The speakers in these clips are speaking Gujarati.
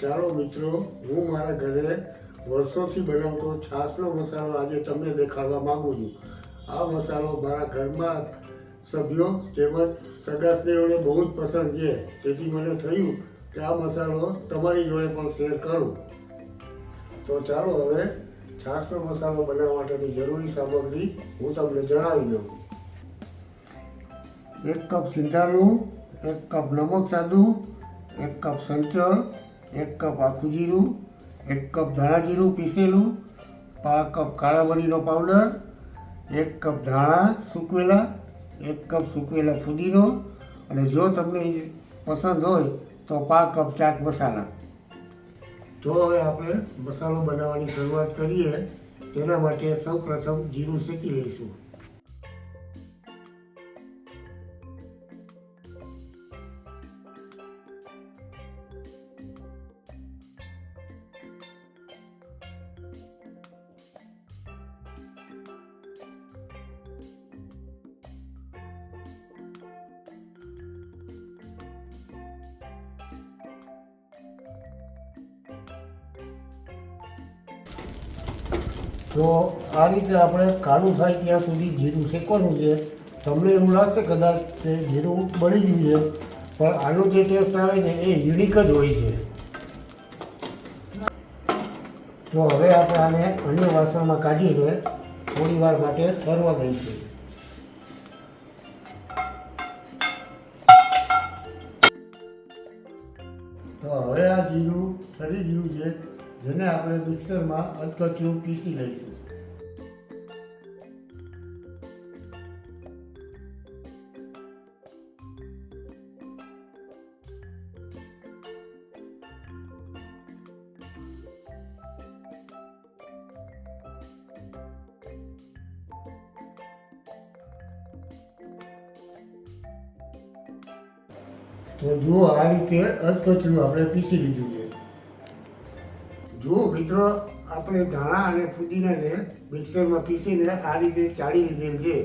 ચાલો મિત્રો, હું મારા ઘરે વર્ષોથી બનાવતો છાશનો મસાલો આજે તમને દેખાડવા માંગુ છું. આ મસાલો મારા ઘરમાં સભ્યો તેમજ સગા સ્નેહીઓને બહુ જ પસંદ છે. તેથી મને થયું કે આ મસાલો તમારી જોડે પણ શેર કરું. તો ચાલો હવે છાશનો મસાલો બનાવવા માટેની જરૂરી સામગ્રી હું તમને જણાવી દઉં. 1 કપ સિંધાલું, 1 કપ નમક સાદું, 1 કપ સંચળ, 1 કપ આખું જીરું, 1 કપ ધાણા જીરું પીસેલું, 1 કપ કાળા મરીનો પાવડર, 1 કપ ધાણા સૂકવેલા, 1 કપ સૂકવેલા ફુદીનો, અને જો તમને પસંદ હોય તો 1 કપ ચાટ મસાલા. તો હવે આપણે મસાલો બનાવવાની શરૂઆત કરીએ. તેના માટે સૌપ્રથમ જીરું શેકી લઈશું. તો આ રીતે આપણે કાળું થાય ત્યાં સુધી જીરું શેકવાનું છે. તમને એવું લાગશે કદાચ કે જીરું બળી ગયું છે, પણ આનો જે ટેસ્ટ આવે છે એ યુનિક જ હોય છે. તો હવે આપણે આને અન્ય વાસણમાં કાઢીને થોડી વાર માટે ઠરવા દઈશું. તો હવે આ જીરું ઠરી ગયું છે, જેને આપણે મિક્સરમાં અધકચરું પીસી લઈશું. તો જુઓ, આ રીતે અધકચરું આપણે પીસી લીધું છે. જુઓ મિત્રો, આપણે ધાણા અને ફુદીનાને મિક્સરમાં પીસીને આ રીતે ચાળી લીધેલ છે.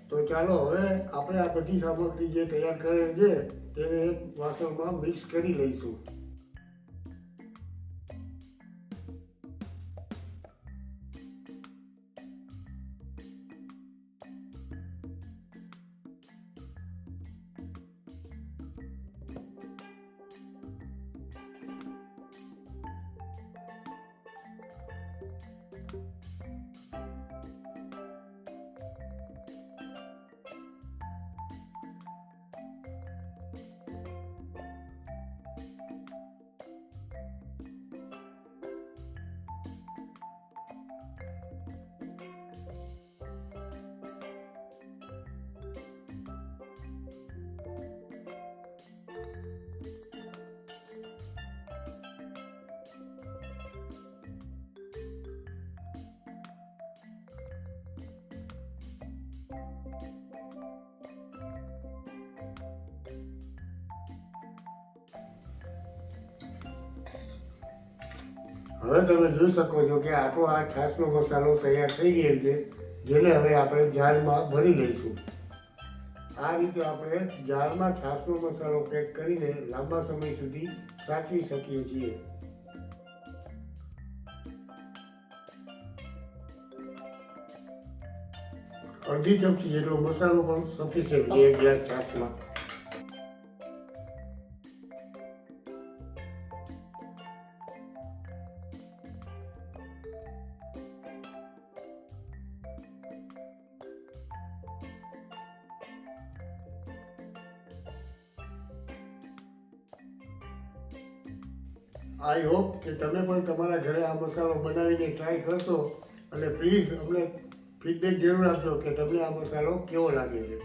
તો ચાલો હવે આપણે આ બધી સામગ્રી જે તૈયાર કરેલ છે તેને એક વાસણમાં મિક્સ કરી લઈશું. હવે તમે જોઈ શકો છો કે આપણો આ છાશનો મસાલો તૈયાર થઈ ગયેલ છે, જેને હવે આપણે જારમાં ભરી લઈશું. આ રીતે આપણે જારમાં છાશનો મસાલો પેક કરીને લાંબા સમય સુધી સાચવી શકીએ છીએ. અડધી ચમચી જેટલો મસાલો પણ સફિશિયન્ટ છે 1 ગ્લાસ છાશમાં. આઈ હોપ કે તમે પણ તમારા ઘરે આ મસાલો બનાવીને ટ્રાય કરશો, અને પ્લીઝ અમને ફીડબેક જરૂર આપજો કે તમને આ મસાલો કેવો લાગે છે.